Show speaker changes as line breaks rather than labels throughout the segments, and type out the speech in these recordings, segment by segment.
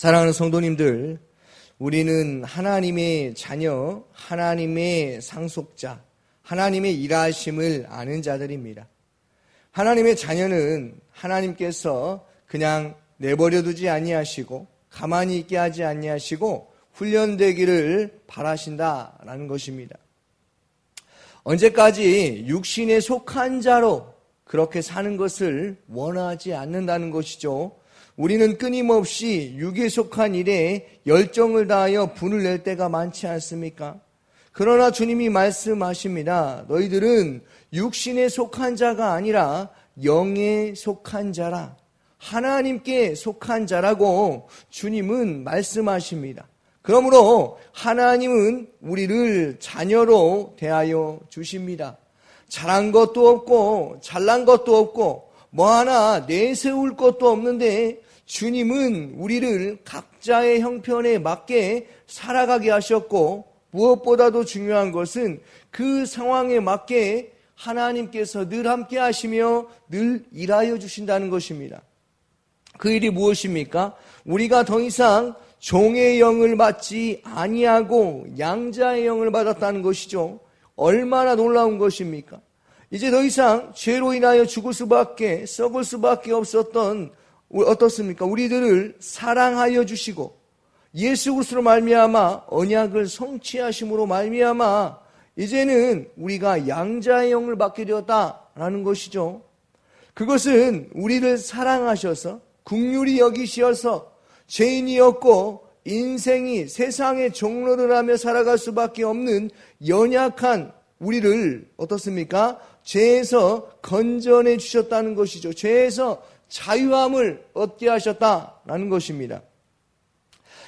사랑하는 성도님들, 우리는 하나님의 자녀, 하나님의 상속자, 하나님의 일하심을 아는 자들입니다. 하나님의 자녀는 하나님께서 그냥 내버려두지 아니하시고 가만히 있게 하지 아니하시고 훈련되기를 바라신다라는 것입니다. 언제까지 육신에 속한 자로 그렇게 사는 것을 원하지 않는다는 것이죠. 우리는 끊임없이 육에 속한 일에 열정을 다하여 분을 낼 때가 많지 않습니까? 그러나 주님이 말씀하십니다. 너희들은 육신에 속한 자가 아니라 영에 속한 자라. 하나님께 속한 자라고 주님은 말씀하십니다. 그러므로 하나님은 우리를 자녀로 대하여 주십니다. 잘한 것도 없고 잘난 것도 없고 뭐 하나 내세울 것도 없는데 주님은 우리를 각자의 형편에 맞게 살아가게 하셨고, 무엇보다도 중요한 것은 그 상황에 맞게 하나님께서 늘 함께 하시며 늘 일하여 주신다는 것입니다. 그 일이 무엇입니까? 우리가 더 이상 종의 영을 받지 아니하고 양자의 영을 받았다는 것이죠. 얼마나 놀라운 것입니까? 이제 더 이상 죄로 인하여 죽을 수밖에, 썩을 수밖에 없었던 어떻습니까? 우리들을 사랑하여 주시고 예수 그리스도로 말미암아 언약을 성취하심으로 말미암아 이제는 우리가 양자의 영을 받게 되었다라는 것이죠. 그것은 우리를 사랑하셔서 긍휼히 여기시어서 죄인이었고 인생이 세상의 종로를 하며 살아갈 수밖에 없는 연약한 우리를 어떻습니까? 죄에서 건져내 주셨다는 것이죠. 죄에서 자유함을 얻게 하셨다라는 것입니다.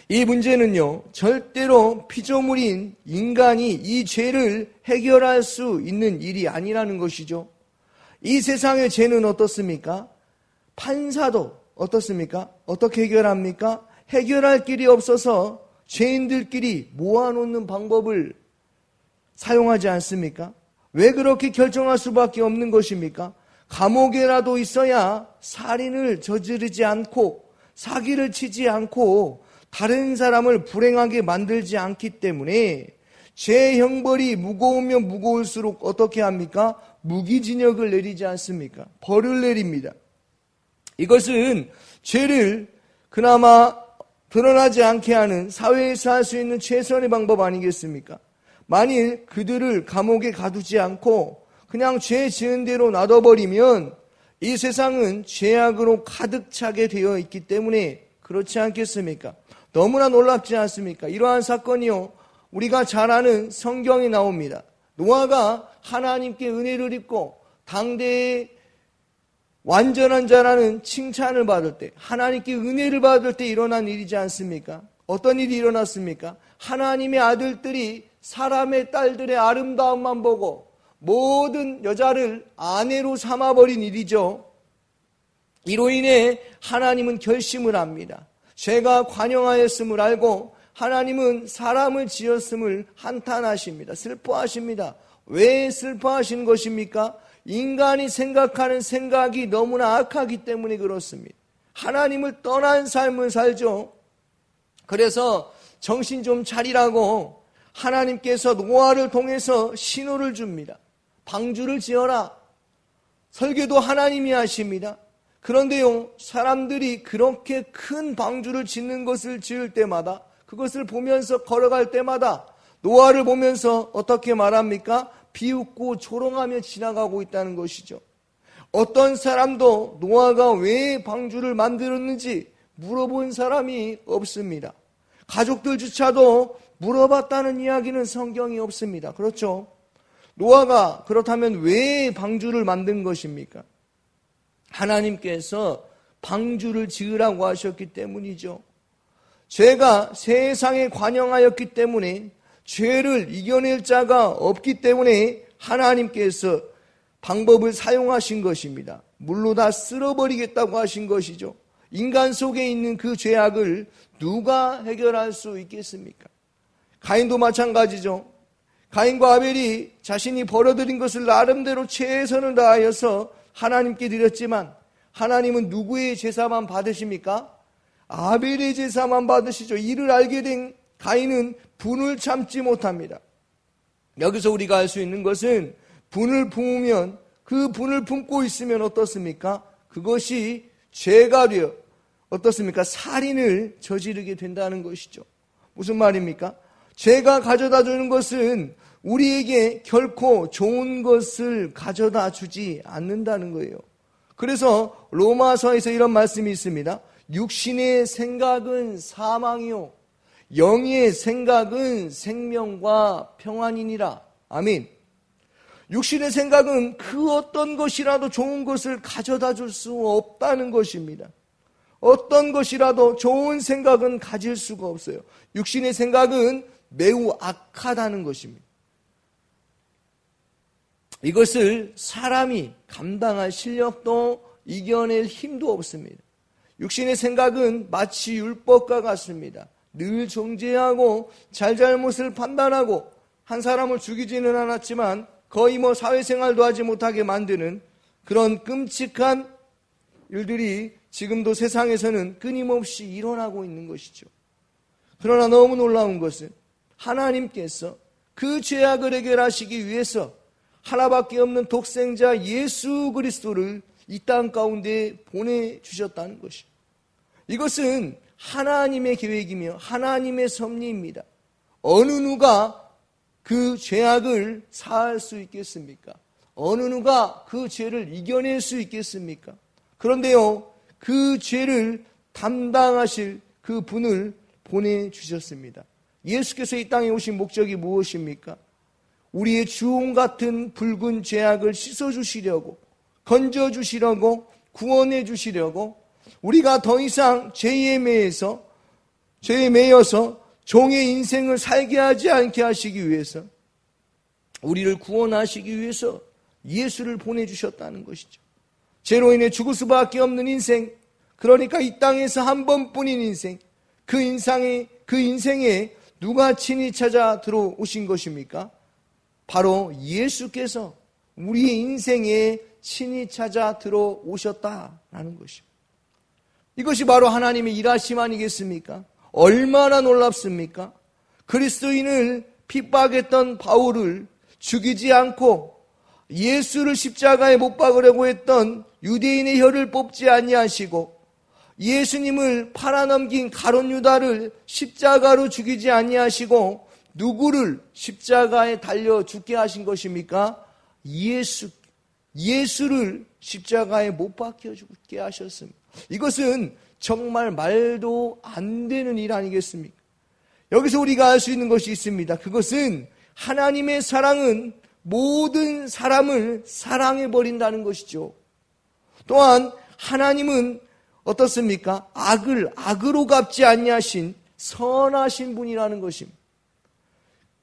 이 문제는요, 절대로 피조물인 인간이 이 죄를 해결할 수 있는 일이 아니라는 것이죠. 이 세상의 죄는 어떻습니까? 판사도 어떻습니까? 어떻게 해결합니까? 해결할 길이 없어서 죄인들끼리 모아놓는 방법을 사용하지 않습니까? 왜 그렇게 결정할 수밖에 없는 것입니까? 감옥에라도 있어야 살인을 저지르지 않고 사기를 치지 않고 다른 사람을 불행하게 만들지 않기 때문에 죄 형벌이 무거우면 무거울수록 어떻게 합니까? 무기징역을 내리지 않습니까? 벌을 내립니다. 이것은 죄를 그나마 드러나지 않게 하는 사회에서 할 수 있는 최선의 방법 아니겠습니까? 만일 그들을 감옥에 가두지 않고 그냥 죄 지은 대로 놔둬버리면 이 세상은 죄악으로 가득 차게 되어 있기 때문에 그렇지 않겠습니까? 너무나 놀랍지 않습니까? 이러한 사건이요, 우리가 잘 아는 성경에 나옵니다. 노아가 하나님께 은혜를 입고 당대의 완전한 자라는 칭찬을 받을 때, 하나님께 은혜를 받을 때 일어난 일이지 않습니까? 어떤 일이 일어났습니까? 하나님의 아들들이 사람의 딸들의 아름다움만 보고 모든 여자를 아내로 삼아버린 일이죠. 이로 인해 하나님은 결심을 합니다. 죄가 관영하였음을 알고 하나님은 사람을 지었음을 한탄하십니다. 슬퍼하십니다. 왜 슬퍼하시는 것입니까? 인간이 생각하는 생각이 너무나 악하기 때문에 그렇습니다. 하나님을 떠난 삶을 살죠. 그래서 정신 좀 차리라고 하나님께서 노아를 통해서 신호를 줍니다. 방주를 지어라. 설계도 하나님이 하십니다. 그런데요, 사람들이 그렇게 큰 방주를 짓는 것을 지을 때마다, 그것을 보면서 걸어갈 때마다 노아를 보면서 어떻게 말합니까? 비웃고 조롱하며 지나가고 있다는 것이죠. 어떤 사람도 노아가 왜 방주를 만들었는지 물어본 사람이 없습니다. 가족들조차도 물어봤다는 이야기는 성경이 없습니다. 그렇죠? 노아가 그렇다면 왜 방주를 만든 것입니까? 하나님께서 방주를 지으라고 하셨기 때문이죠. 죄가 세상에 관영하였기 때문에 죄를 이겨낼 자가 없기 때문에 하나님께서 방법을 사용하신 것입니다. 물로 다 쓸어버리겠다고 하신 것이죠. 인간 속에 있는 그 죄악을 누가 해결할 수 있겠습니까? 가인도 마찬가지죠. 가인과 아벨이 자신이 벌어들인 것을 나름대로 최선을 다하여서 하나님께 드렸지만 하나님은 누구의 제사만 받으십니까? 아벨의 제사만 받으시죠. 이를 알게 된 가인은 분을 참지 못합니다. 여기서 우리가 알 수 있는 것은 분을 품으면, 그 분을 품고 있으면 어떻습니까? 그것이 죄가 되어 어떻습니까? 살인을 저지르게 된다는 것이죠. 무슨 말입니까? 죄가 가져다 주는 것은 우리에게 결코 좋은 것을 가져다 주지 않는다는 거예요. 그래서 로마서에서 이런 말씀이 있습니다. 육신의 생각은 사망이요 영의 생각은 생명과 평안이니라. 아멘. 육신의 생각은 그 어떤 것이라도 좋은 것을 가져다 줄 수 없다는 것입니다. 어떤 것이라도 좋은 생각은 가질 수가 없어요. 육신의 생각은 매우 악하다는 것입니다. 이것을 사람이 감당할 실력도 이겨낼 힘도 없습니다. 육신의 생각은 마치 율법과 같습니다. 늘 정죄하고 잘잘못을 판단하고 한 사람을 죽이지는 않았지만 거의 사회생활도 하지 못하게 만드는 그런 끔찍한 일들이 지금도 세상에서는 끊임없이 일어나고 있는 것이죠. 그러나 너무 놀라운 것은 하나님께서 그 죄악을 해결하시기 위해서 하나밖에 없는 독생자 예수 그리스도를 이 땅 가운데 보내주셨다는 것이죠. 이것은 하나님의 계획이며 하나님의 섭리입니다. 어느 누가 그 죄악을 사할 수 있겠습니까? 어느 누가 그 죄를 이겨낼 수 있겠습니까? 그런데요, 그 죄를 담당하실 그 분을 보내주셨습니다. 예수께서 이 땅에 오신 목적이 무엇입니까? 우리의 주홍 같은 붉은 죄악을 씻어주시려고, 건져주시려고, 구원해 주시려고, 우리가 더 이상 죄에 매여서 종의 인생을 살게 하지 않게 하시기 위해서, 우리를 구원하시기 위해서 예수를 보내주셨다는 것이죠. 죄로 인해 죽을 수밖에 없는 인생, 그러니까 이 땅에서 한 번뿐인 인생, 그 인생에 누가 친히 찾아 들어오신 것입니까? 바로 예수께서 우리의 인생에 친히 찾아 들어오셨다라는 것입니다. 이것이 바로 하나님의 일하심 아니겠습니까? 얼마나 놀랍습니까? 그리스도인을 핍박했던 바울을 죽이지 않고 예수를 십자가에 못 박으려고 했던 유대인의 혀를 뽑지 아니하시고 예수님을 팔아넘긴 가룟 유다를 십자가로 죽이지 아니하시고 누구를 십자가에 달려 죽게 하신 것입니까? 예수를 십자가에 못 박혀 죽게 하셨습니다. 이것은 정말 말도 안 되는 일 아니겠습니까? 여기서 우리가 알 수 있는 것이 있습니다. 그것은 하나님의 사랑은 모든 사람을 사랑해버린다는 것이죠. 또한 하나님은 어떻습니까? 악을 악으로 갚지 아니하신 선하신 분이라는 것입니다.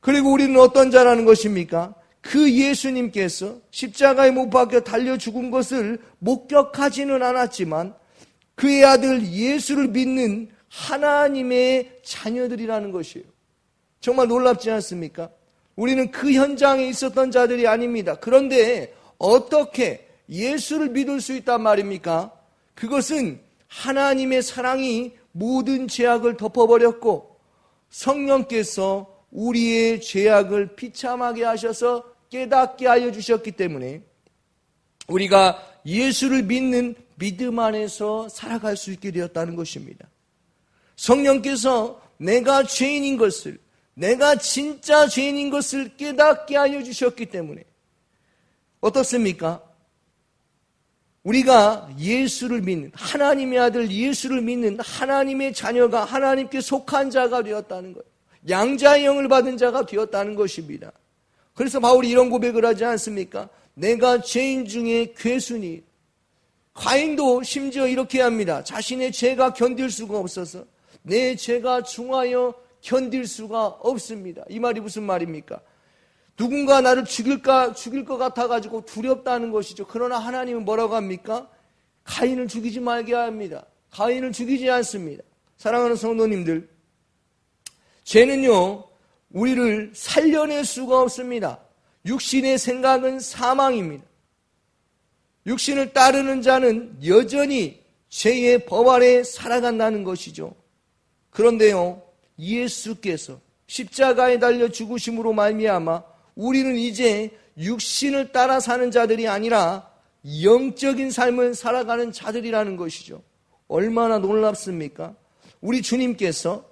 그리고 우리는 어떤 자라는 것입니까? 그 예수님께서 십자가에 못 박혀 달려 죽은 것을 목격하지는 않았지만 그의 아들 예수를 믿는 하나님의 자녀들이라는 것이에요. 정말 놀랍지 않습니까? 우리는 그 현장에 있었던 자들이 아닙니다. 그런데 어떻게 예수를 믿을 수 있단 말입니까? 그것은 하나님의 사랑이 모든 죄악을 덮어버렸고 성령께서 우리의 죄악을 비참하게 하셔서 깨닫게 알려주셨기 때문에 우리가 예수를 믿는 믿음 안에서 살아갈 수 있게 되었다는 것입니다. 성령께서 내가 죄인인 것을, 내가 진짜 죄인인 것을 깨닫게 알려주셨기 때문에 어떻습니까? 우리가 예수를 믿는, 하나님의 아들 예수를 믿는 하나님의 자녀가 하나님께 속한 자가 되었다는 거예요. 양자의 영을 받은 자가 되었다는 것입니다. 그래서 바울이 이런 고백을 하지 않습니까? 내가 죄인 중에 괴순이. 가인도 심지어 이렇게 합니다. 자신의 죄가 견딜 수가 없어서 내 죄가 중하여 견딜 수가 없습니다. 이 말이 무슨 말입니까? 누군가 나를 죽일 것 같아가지고 두렵다는 것이죠. 그러나 하나님은 뭐라고 합니까? 가인을 죽이지 말게 합니다. 가인을 죽이지 않습니다. 사랑하는 성도님들, 죄는요, 우리를 살려낼 수가 없습니다. 육신의 생각은 사망입니다. 육신을 따르는 자는 여전히 죄의 법 아래 살아간다는 것이죠. 그런데요, 예수께서 십자가에 달려 죽으심으로 말미암아 우리는 이제 육신을 따라 사는 자들이 아니라 영적인 삶을 살아가는 자들이라는 것이죠. 얼마나 놀랍습니까? 우리 주님께서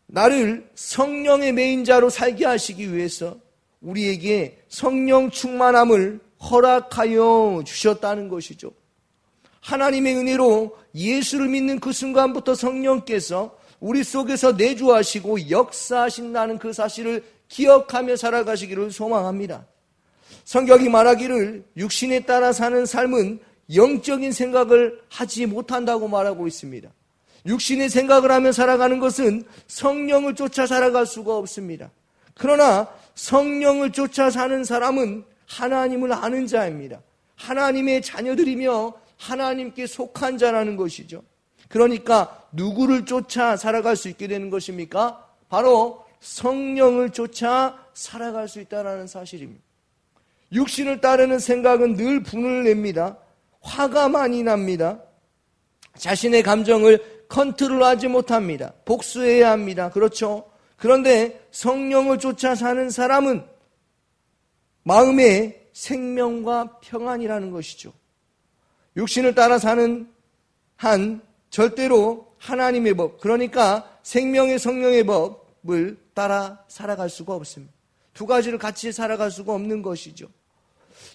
나를 성령의 메인자로 살게 하시기 위해서 우리에게 성령 충만함을 허락하여 주셨다는 것이죠. 하나님의 은혜로 예수를 믿는 그 순간부터 성령께서 우리 속에서 내주하시고 역사하신다는 그 사실을 기억하며 살아가시기를 소망합니다. 성경이 말하기를 육신에 따라 사는 삶은 영적인 생각을 하지 못한다고 말하고 있습니다. 육신의 생각을 하며 살아가는 것은 성령을 쫓아 살아갈 수가 없습니다. 그러나 성령을 쫓아 사는 사람은 하나님을 아는 자입니다. 하나님의 자녀들이며 하나님께 속한 자라는 것이죠. 그러니까 누구를 쫓아 살아갈 수 있게 되는 것입니까? 바로 성령을 쫓아 살아갈 수 있다는 사실입니다. 육신을 따르는 생각은 늘 분을 냅니다. 화가 많이 납니다. 자신의 감정을 컨트롤하지 못합니다. 복수해야 합니다. 그렇죠? 그런데 성령을 쫓아 사는 사람은 마음의 생명과 평안이라는 것이죠. 육신을 따라 사는 한 절대로 하나님의 법, 그러니까 생명의 성령의 법을 따라 살아갈 수가 없습니다. 두 가지를 같이 살아갈 수가 없는 것이죠.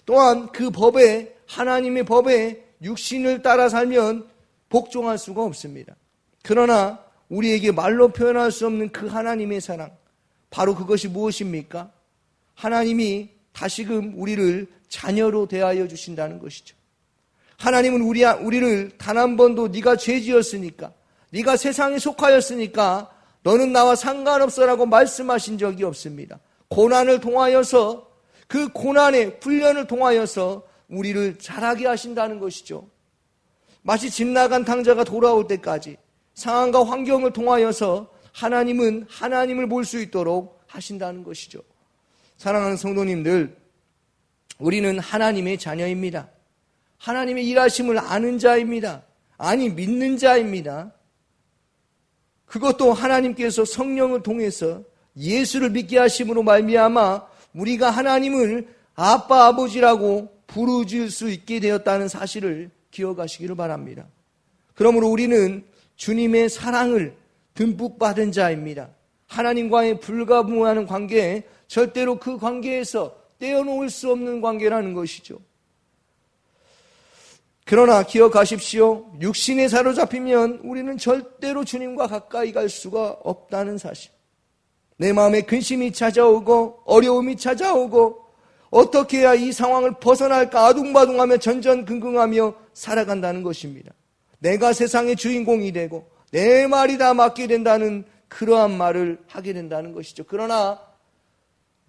또한 그 법에, 하나님의 법에 육신을 따라 살면 복종할 수가 없습니다. 그러나 우리에게 말로 표현할 수 없는 그 하나님의 사랑, 바로 그것이 무엇입니까? 하나님이 다시금 우리를 자녀로 대하여 주신다는 것이죠. 하나님은 우리를 단 한 번도 네가 죄지었으니까, 네가 세상에 속하였으니까 너는 나와 상관없어라고 말씀하신 적이 없습니다. 고난을 통하여서, 그 고난의 훈련을 통하여서 우리를 자라게 하신다는 것이죠. 마치 집 나간 탕자가 돌아올 때까지 상황과 환경을 통하여서 하나님은 하나님을 볼 수 있도록 하신다는 것이죠. 사랑하는 성도님들, 우리는 하나님의 자녀입니다. 하나님의 일하심을 아는 자입니다. 아니, 믿는 자입니다. 그것도 하나님께서 성령을 통해서 예수를 믿게 하심으로 말미암아 우리가 하나님을 아빠, 아버지라고 부르질 수 있게 되었다는 사실을 기억하시기를 바랍니다. 그러므로 우리는 주님의 사랑을 듬뿍 받은 자입니다. 하나님과의 불가분하는 관계, 절대로 그 관계에서 떼어놓을 수 없는 관계라는 것이죠. 그러나 기억하십시오. 육신에 사로잡히면 우리는 절대로 주님과 가까이 갈 수가 없다는 사실. 내 마음에 근심이 찾아오고 어려움이 찾아오고 어떻게 해야 이 상황을 벗어날까 아둥바둥하며 전전긍긍하며 살아간다는 것입니다. 내가 세상의 주인공이 되고 내 말이 다 맞게 된다는 그러한 말을 하게 된다는 것이죠. 그러나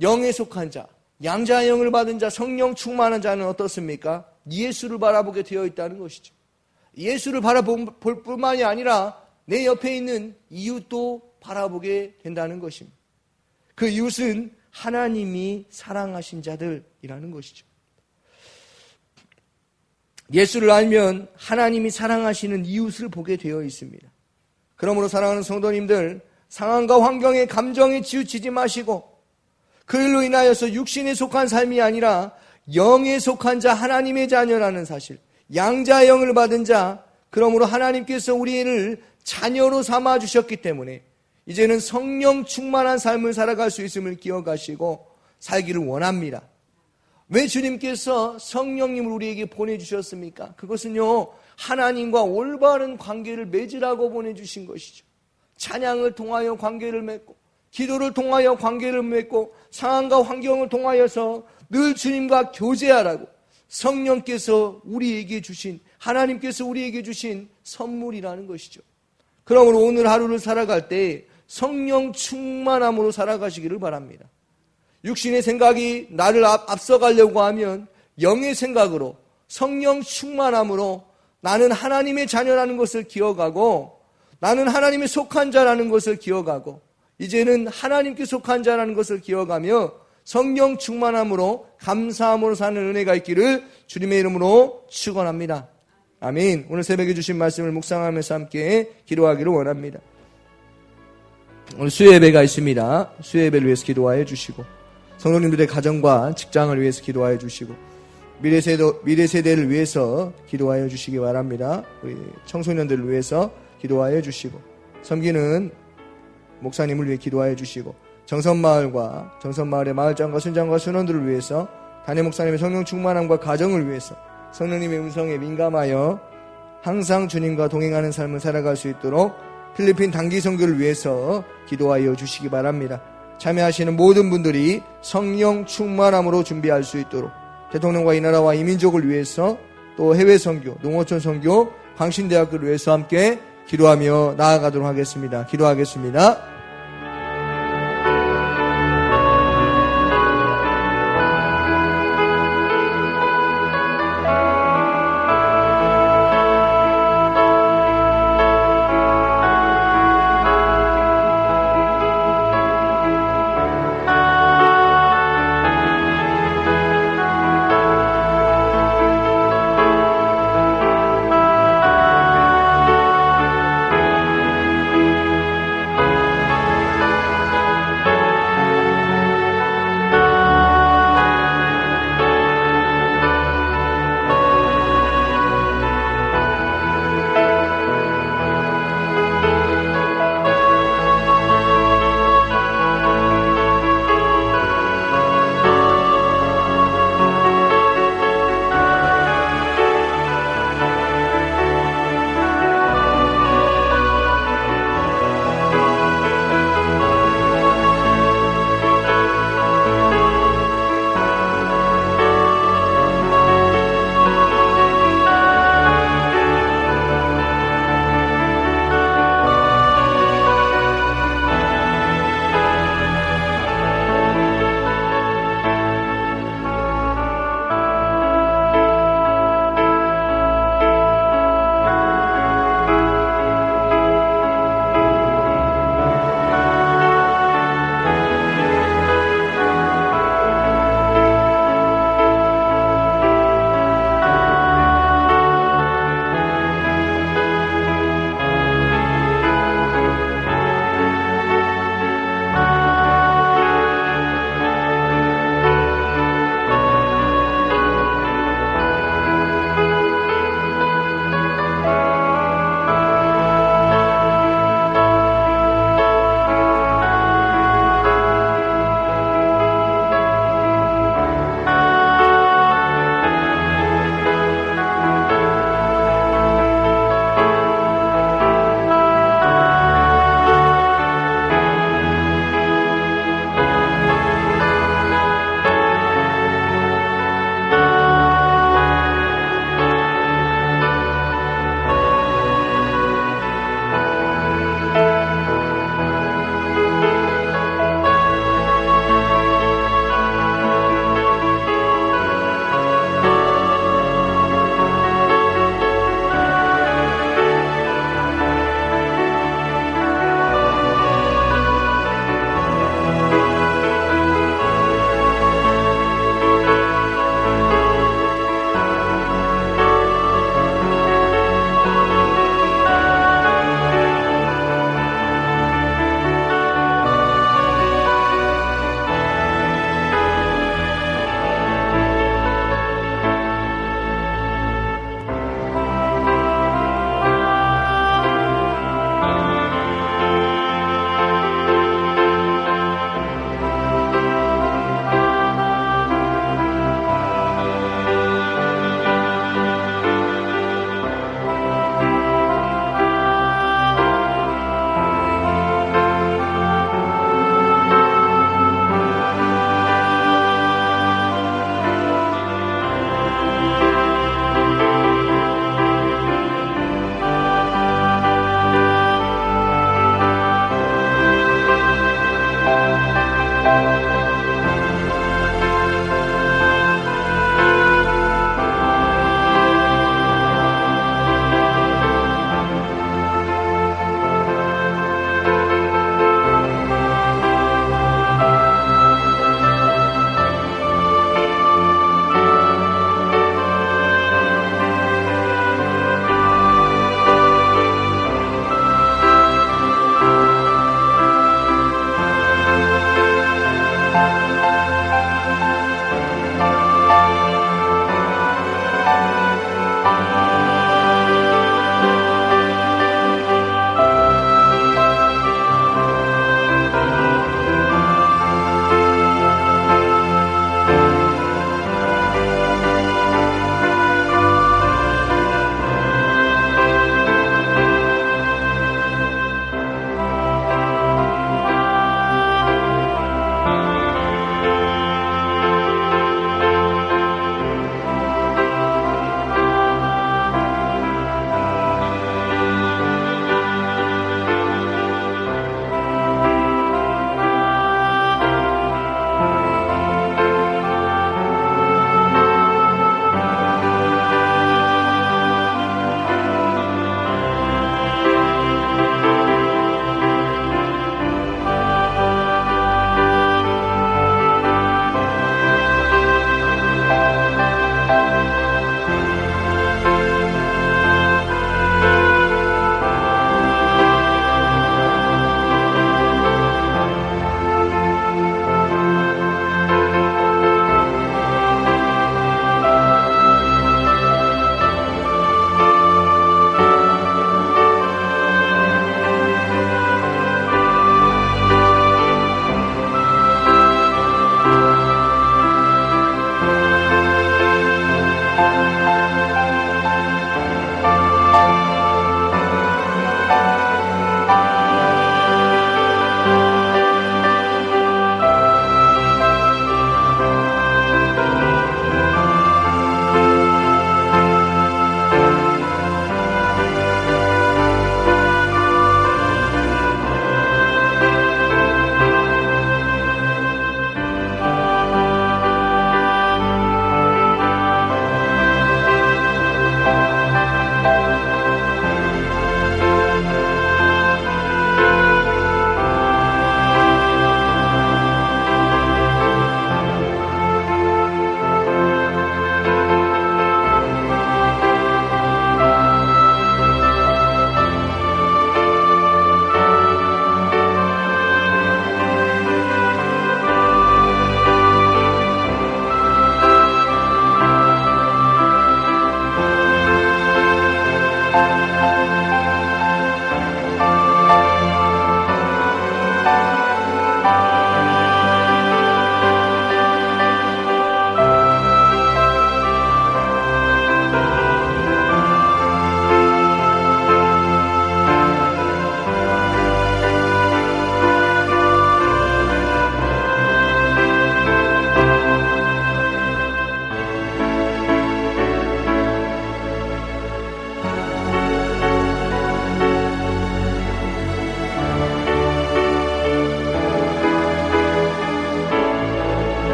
영에 속한 자, 양자의 영을 받은 자, 성령 충만한 자는 어떻습니까? 예수를 바라보게 되어 있다는 것이죠. 예수를 바라볼 뿐만이 아니라 내 옆에 있는 이웃도 바라보게 된다는 것입니다. 그 이웃은 하나님이 사랑하신 자들이라는 것이죠. 예수를 알면 하나님이 사랑하시는 이웃을 보게 되어 있습니다. 그러므로 사랑하는 성도님들, 상황과 환경에 감정에 치우치지 마시고 그 일로 인하여서 육신에 속한 삶이 아니라 영에 속한 자, 하나님의 자녀라는 사실, 양자의 영을 받은 자, 그러므로 하나님께서 우리를 자녀로 삼아 주셨기 때문에 이제는 성령 충만한 삶을 살아갈 수 있음을 기억하시고 살기를 원합니다. 왜 주님께서 성령님을 우리에게 보내주셨습니까? 그것은요, 하나님과 올바른 관계를 맺으라고 보내주신 것이죠. 찬양을 통하여 관계를 맺고, 기도를 통하여 관계를 맺고, 상황과 환경을 통하여서 늘 주님과 교제하라고 성령께서 우리에게 주신, 하나님께서 우리에게 주신 선물이라는 것이죠. 그러므로 오늘 하루를 살아갈 때 성령 충만함으로 살아가시기를 바랍니다. 육신의 생각이 나를 앞서가려고 하면 영의 생각으로, 성령 충만함으로 나는 하나님의 자녀라는 것을 기억하고, 나는 하나님의 속한 자라는 것을 기억하고, 이제는 하나님께 속한 자라는 것을 기억하며 성령 충만함으로 감사함으로 사는 은혜가 있기를 주님의 이름으로 축원합니다. 아멘. 오늘 새벽에 주신 말씀을 묵상하면서 함께 기도하기를 원합니다. 오늘 수요예배가 있습니다. 수요예배를 위해서 기도하여 주시고, 성도님들의 가정과 직장을 위해서 기도하여 주시고, 미래 세대를 위해서 기도하여 주시기 바랍니다. 우리 청소년들을 위해서 기도하여 주시고, 섬기는 목사님을 위해 기도하여 주시고, 정선마을의 마을장과 순장과 순원들을 위해서, 담임 목사님의 성령 충만함과 가정을 위해서 성령님의 음성에 민감하여 항상 주님과 동행하는 삶을 살아갈 수 있도록 필리핀 단기 선교를 위해서 기도하여 주시기 바랍니다. 참여하시는 모든 분들이 성령 충만함으로 준비할 수 있도록 대통령과 이 나라와 이 민족을 위해서, 또 해외 선교, 농어촌 선교, 광신대학교를 위해서 함께 기도하며 나아가도록 하겠습니다. 기도하겠습니다.